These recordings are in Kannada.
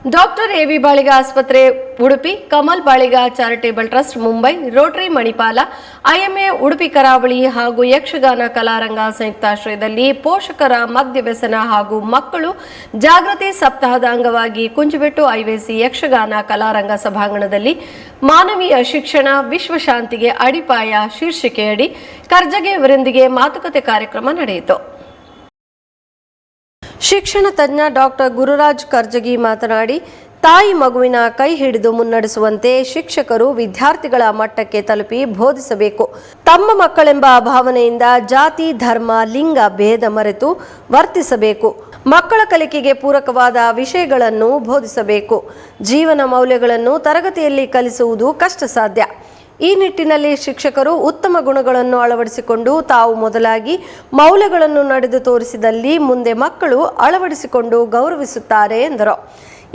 ಡಾಕ್ಟರ್ ಎ ವಿ ಬಾಳಿಗ ಆಸ್ಪತ್ರೆ Udupi, Kamal Baliga charitable trust Mumbai, Rotary Manipal, IMA Udupi ಕರಾವಳಿ ಹಾಗೂ ಯಕ್ಷಗಾನ ಕಲಾರಂಗ ಸಂಯುಕ್ತಾಶ್ರಯದಲ್ಲಿ ಪೋಷಕರ ಮದ್ಯವ್ಯಸನ ಹಾಗೂ ಮಕ್ಕಳು ಜಾಗೃತಿ ಸಪ್ತಾಹದ ಅಂಗವಾಗಿ ಕುಂಜುಬೆಟ್ಟು ಐವೇಸಿ ಯಕ್ಷಗಾನ ಕಲಾರಂಗ ಸಭಾಂಗಣದಲ್ಲಿ ಮಾನವೀಯ ಶಿಕ್ಷಣ ವಿಶ್ವಶಾಂತಿಗೆ ಅಡಿಪಾಯ ಶೀರ್ಷಿಕೆಯಡಿ ಕರ್ಜಗಿ ಅವರೊಂದಿಗೆ ಮಾತುಕತೆ ಕಾರ್ಯಕ್ರಮ ನಡೆಯಿತು. ಶಿಕ್ಷಣ ತಜ್ಞ ಡಾಕ್ಟರ್ ಗುರುರಾಜ್ ಕರ್ಜಗಿ ಮಾತನಾಡಿ, ತಾಯಿ ಮಗುವಿನ ಕೈ ಹಿಡಿದು ಮುನ್ನಡೆಸುವಂತೆ ಶಿಕ್ಷಕರು ವಿದ್ಯಾರ್ಥಿಗಳ ಮಟ್ಟಕ್ಕೆ ತಲುಪಿ ಬೋಧಿಸಬೇಕು. ತಮ್ಮ ಮಕ್ಕಳೆಂಬ ಭಾವನೆಯಿಂದ ಜಾತಿ, ಧರ್ಮ, ಲಿಂಗ ಭೇದ ಮರೆತು ವರ್ತಿಸಬೇಕು. ಮಕ್ಕಳ ಕಲಿಕೆಗೆ ಪೂರಕವಾದ ವಿಷಯಗಳನ್ನು ಬೋಧಿಸಬೇಕು. ಜೀವನ ಮೌಲ್ಯಗಳನ್ನು ತರಗತಿಯಲ್ಲಿ ಕಲಿಸುವುದು ಕಷ್ಟ ಸಾಧ್ಯ. ಈ ನಿಟ್ಟಿನಲ್ಲಿ ಶಿಕ್ಷಕರು ಉತ್ತಮ ಗುಣಗಳನ್ನು ಅಳವಡಿಸಿಕೊಂಡು ತಾವು ಮೊದಲಾಗಿ ಮೌಲ್ಯಗಳನ್ನು ನಡೆದು ತೋರಿಸಿದಲ್ಲಿ ಮುಂದೆ ಮಕ್ಕಳು ಅಳವಡಿಸಿಕೊಂಡು ಗೌರವಿಸುತ್ತಾರೆ ಎಂದರು.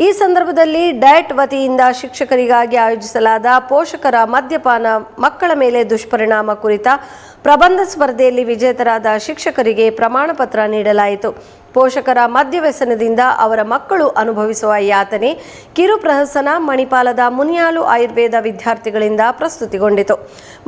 ಈ ಸಂದರ್ಭದಲ್ಲಿ ಡಯಟ್ ವತಿಯಿಂದ ಶಿಕ್ಷಕರಿಗಾಗಿ ಆಯೋಜಿಸಲಾದ ಪೋಷಕರ ಮದ್ಯಪಾನ ಮಕ್ಕಳ ಮೇಲೆ ದುಷ್ಪರಿಣಾಮ ಕುರಿತ ಪ್ರಬಂಧ ಸ್ಪರ್ಧೆಯಲ್ಲಿ ವಿಜೇತರಾದ ಶಿಕ್ಷಕರಿಗೆ ಪ್ರಮಾಣ ಪತ್ರ ನೀಡಲಾಯಿತು. ಪೋಷಕರ ಮದ್ಯವ್ಯಸನದಿಂದ ಅವರ ಮಕ್ಕಳು ಅನುಭವಿಸುವ ಯಾತನೆ ಕಿರುಪ್ರಹಸನ ಮಣಿಪಾಲದ ಮುನಿಯಾಲು ಆಯುರ್ವೇದ ವಿದ್ಯಾರ್ಥಿಗಳಿಂದ ಪ್ರಸ್ತುತಿಗೊಂಡಿತು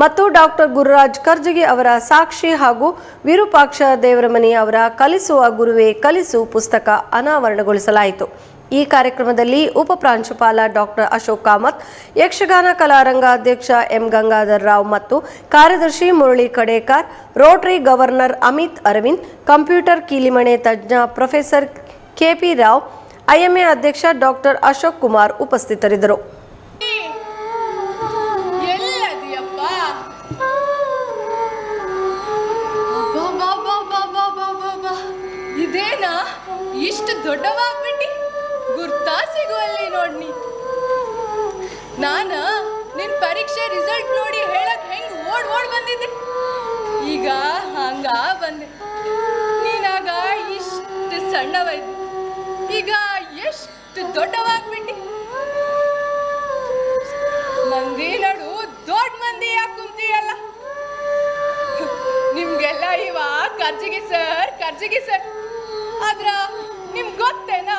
ಮತ್ತು ಡಾಕ್ಟರ್ ಗುರುರಾಜ್ ಕರ್ಜಗಿ ಅವರ ಸಾಕ್ಷಿ ಹಾಗೂ ವಿರೂಪಾಕ್ಷ ದೇವರಮನಿ ಅವರ ಕಲಿಸುವ ಗುರುವೇ ಕಲಿಸು ಪುಸ್ತಕ ಅನಾವರಣಗೊಳಿಸಲಾಯಿತು. ಈ ಕಾರ್ಯಕ್ರಮದಲ್ಲಿ ಉಪ ಪ್ರಾಂಶುಪಾಲ ಡಾಕ್ಟರ್ ಅಶೋಕ್ ಕಾಮತ್, ಯಕ್ಷಗಾನ ಕಲಾರಂಗ ಅಧ್ಯಕ್ಷ ಎಂ ಗಂಗಾಧರ್ ರಾವ್ ಮತ್ತು ಕಾರ್ಯದರ್ಶಿ Murali Kadekar, Rotary governor Amit Aravind, computer ಕೀಲಿಮಣೆ ತಜ್ಞ ಪ್ರೊಫೆಸರ್ ಕೆಪಿ ರಾವ್, ಐಎಂಎ ಅಧ್ಯಕ್ಷ ಡಾಕ್ಟರ್ ಅಶೋಕ್ ಕುಮಾರ್ ಉಪಸ್ಥಿತರಿದ್ದರು. ಇದೇನಾ ಇಷ್ಟು ದೊಡ್ಡವಾಗ್ಬಿಟ್ಟಿ ಗುರ್ತಾ ಸಿಗುವಲ್ಲಿ ನೋಡ್ನಿ. ನಾನ ನಿನ್ ಪರೀಕ್ಷೆ ರಿಸಲ್ಟ್ ನೋಡಿ ಹೇಳಕ್ ಹೆಂಗ್ ಓಡ್ ಬಂದಿದ್ದೆ, ಈಗ ಹಂಗ ಬಂದೆ. ನೀನಾಗ ಇಷ್ಟು ಸಣ್ಣವೈದ್, ಈಗ ಎಷ್ಟು ದೊಡ್ಡವಾಗ್ಬಿಟ್ಟಿ. ಮಂದಿ ನಡು ದೊಡ್ಡ ಮಂದಿ ಯಾಕೆ ಕುಂತೀಯಲ್ಲ? ನಿಮ್ಗೆಲ್ಲ ಇವ ಕರ್ಜಗಿ ಸರ್ ಆದ್ರ ನಿಮ್ಗೆ ಗೊತ್ತೇನಾ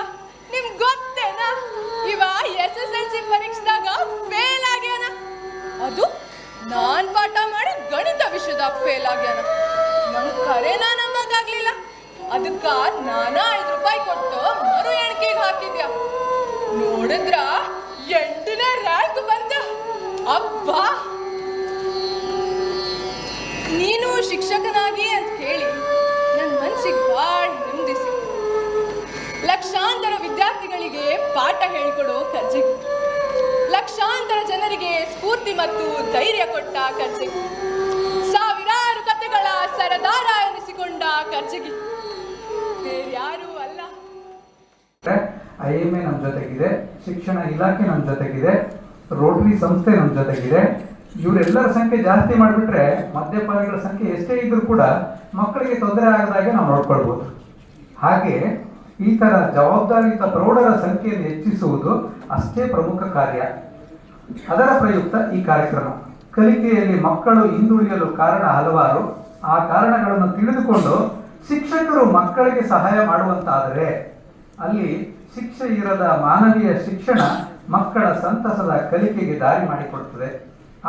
ಇವ SSLC ಪರೀಕ್ಷೆದಾಗ ಫೇಲ್ ಆಗ್ಯಾನ. ಅದು ನಾನ್ ಪಾಠ ಮಾಡಿ ಗಣಿತ ವಿಷಯದಾಗ ಫೇಲ್ ಆಗ್ಯಾನ. ನಂಗೆ ಖರೇನಾ ನಂಬಕ್ಕಾಗ್ಲಿಲ್ಲ. ಅದಕ್ಕ ನಾನ 5 ರೂಪಾಯಿ ಕೊಟ್ಟು ಮರು ಎಣಿಕೆಗೆ ಹಾಕಿದ್ಯ. ನೋಡಿದ್ರ 8ನೇ ರ್ಯಾಂಕ್ ಬಂತ. ಅಬ್ಬಾ, ನೀನು ಶಿಕ್ಷಕನಾಗಿ ಅಂತ ಹೇಳಿ ನನ್ನ ಮನಸ್ಸಿಗೆ ಭಾಳ ನೆಮ್ಮದಿ ಸಿಕ್ತು. ಲಕ್ಷಾಂತರ ವಿದ್ಯಾರ್ಥಿಗಳಿಗೆ ಪಾಠ ಹೇಳಿಕೊಡೋ ಕರ್ಜಗಿ, ಲಕ್ಷಾಂತರ ಜನರಿಗೆ ಸ್ಫೂರ್ತಿ ಮತ್ತು ಧೈರ್ಯ ಕೊಟ್ಟ ಕರ್ಜಗಿ, ಸಾವಿರಾರು ಕಥೆಗಳ ಸರದಾರ ಎನಿಸಿಕೊಂಡ ಕರ್ಜಗಿ ಬೇರ್ಯಾರೂ ಅಲ್ಲ. ಐಎಂಎ ನಮ್ಮ ಜೊತೆಗಿದೆ, ಶಿಕ್ಷಣ ಇಲಾಖೆ ನಮ್ಮ ಜೊತೆಗಿದೆ, ರೋಟರಿ ಸಂಸ್ಥೆ ನಮ್ಮ ಜೊತೆಗಿದೆ. ಇವರೆಲ್ಲರ ಸಂಖ್ಯೆ ಜಾಸ್ತಿ ಮಾಡಿಬಿಟ್ರೆ ಮದ್ಯಪಾನಿಗಳ ಸಂಖ್ಯೆ ಎಷ್ಟೇ ಇದ್ರೂ ಕೂಡ ಮಕ್ಕಳಿಗೆ ತೊಂದರೆ ಆಗದಾಗೆ ನಾವು ನೋಡ್ಕೊಳ್ಬೋದು. ಹಾಗೆ ಈ ತರ ಜವಾಬ್ದಾರಿಯುತ ಪ್ರೌಢರ ಸಂಖ್ಯೆಯನ್ನು ಹೆಚ್ಚಿಸುವುದು ಅಷ್ಟೇ ಪ್ರಮುಖ ಕಾರ್ಯ. ಅದರ ಪ್ರಯುಕ್ತ ಈ ಕಾರ್ಯಕ್ರಮ. ಕಲಿಕೆಯಲ್ಲಿ ಮಕ್ಕಳು ಹಿಂದುಳಿಯಲು ಕಾರಣ ಹಲವಾರು. ಆ ಕಾರಣಗಳನ್ನು ತಿಳಿದುಕೊಂಡು ಶಿಕ್ಷಕರು ಮಕ್ಕಳಿಗೆ ಸಹಾಯ ಮಾಡುವಂತಾದರೆ ಅಲ್ಲಿ ಶಿಕ್ಷೆ ಇರದ ಮಾನವೀಯ ಶಿಕ್ಷಣ ಮಕ್ಕಳ ಸಂತಸದ ಕಲಿಕೆಗೆ ದಾರಿ ಮಾಡಿಕೊಡುತ್ತದೆ.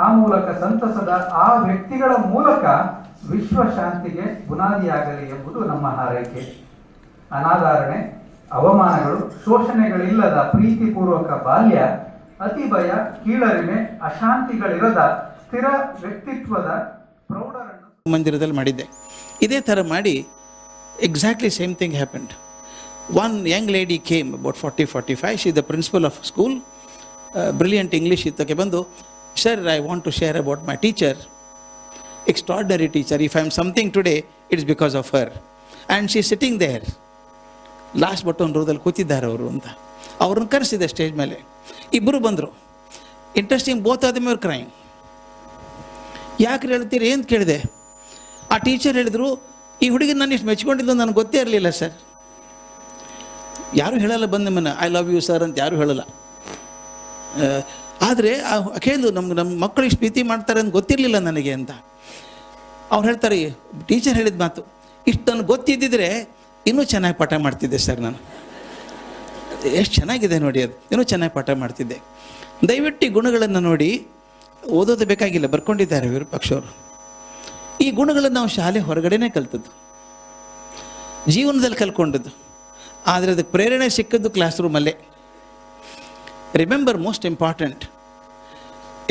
ಆ ಮೂಲಕ ಸಂತಸದ ಆ ವ್ಯಕ್ತಿಗಳ ಮೂಲಕ ವಿಶ್ವಶಾಂತಿಗೆ ಬುನಾದಿಯಾಗಲಿ ಎಂಬುದು ನಮ್ಮ ಹಾರೈಕೆ. ಅನಾದರಣೆ, ಅವಮಾನಗಳು, ಶೋಷಣೆಗಳಿಲ್ಲದ ಪ್ರೀತಿಪೂರ್ವಕ ಬಾಲ್ಯ, ಅತಿ ಭಯ, ಕೀಳರಿಮೆ, ಅಶಾಂತಿಗಳಿರದ ಸ್ಥಿರ ವ್ಯಕ್ತಿತ್ವದ ಪ್ರೌಢರನ್ನು ಮಂದಿರದಲ್ಲಿ ಮಾಡಿದ್ದೆ. ಇದೇ ಥರ ಮಾಡಿ exactly same thing happened. One young lady came about 40-45. She the principal of school, brilliant English ಇತ್ತಕ್ಕೆ ಬಂದು, sir, I want to share about my teacher, extraordinary teacher. If I am something today it's because of her. And she sitting there. Last but one ರೋದಲ್ಲಿ ಕೂತಿದ್ದಾರೆ ಅವರು ಅಂತ ಅವ್ರನ್ನ ಕರೆಸಿದೆ ಸ್ಟೇಜ್ ಮೇಲೆ. ಇಬ್ಬರು ಬಂದರು. ಇಂಟ್ರೆಸ್ಟಿಂಗ್, ಬೋತ್ ಆದ ಮೇಲೆ ಕ್ರೈಮ್. ಯಾಕೆ ಹೇಳ್ತೀರಿ ಅಂತ ಕೇಳಿದೆ. ಆ ಟೀಚರ್ ಹೇಳಿದರು, ಈ ಹುಡುಗಿ ನಾನು ಇಷ್ಟು ಮೆಚ್ಕೊಂಡಿದ್ದು ನನಗೆ ಗೊತ್ತೇ ಇರಲಿಲ್ಲ ಸರ್. ಯಾರೂ ಹೇಳಲ್ಲ ಬಂದ ನಿಮ್ಮನ್ನು ಐ ಲವ್ ಯು ಸರ್ ಅಂತ ಯಾರೂ ಹೇಳಲ್ಲ. ಆದರೆ ಕೇಳಿದ್ರು, ನಮ್ಮ ಮಕ್ಕಳು ಇಷ್ಟು ಪ್ರೀತಿ ಮಾಡ್ತಾರೆ ಅಂತ ಗೊತ್ತಿರಲಿಲ್ಲ ನನಗೆ ಅಂತ. ಅವ್ರು ಹೇಳ್ತಾರೆ, ಟೀಚರ್ ಹೇಳಿದ ಮಾತು, ಇಷ್ಟು ನನಗೆ ಗೊತ್ತಿದ್ದಿದ್ರೆ ಇನ್ನೂ ಚೆನ್ನಾಗಿ ಪಾಠ ಮಾಡ್ತಿದ್ದೆ ಸರ್ ನಾನು. ಎಷ್ಟು ಚೆನ್ನಾಗಿದೆ ನೋಡಿ, ಅದು ಏನೋ ಚೆನ್ನಾಗಿ ಪಾಠ ಮಾಡ್ತಿದ್ದೆ. ದಯವಿಟ್ಟು ಈ ಗುಣಗಳನ್ನು ನೋಡಿ, ಓದೋದು ಬೇಕಾಗಿಲ್ಲ, ಬರ್ಕೊಂಡಿದ್ದಾರೆ ವಿರೂಪಾಕ್ಷ ಅವರು. ಈ ಗುಣಗಳನ್ನು ನಾವು ಶಾಲೆ ಹೊರಗಡೆನೇ ಕಲ್ತದ್ದು, ಜೀವನದಲ್ಲಿ ಕಲ್ಕೊಂಡದ್ದು. ಆದರೆ ಅದಕ್ಕೆ ಪ್ರೇರಣೆ ಸಿಕ್ಕದ್ದು ಕ್ಲಾಸ್ ರೂಮಲ್ಲೇ. Remember, most important,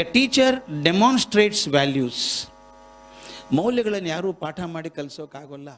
a teacher demonstrates values. ಮೌಲ್ಯಗಳನ್ನು ಯಾರೂ ಪಾಠ ಮಾಡಿ ಕಲಿಸೋಕ್ಕಾಗೋಲ್ಲ.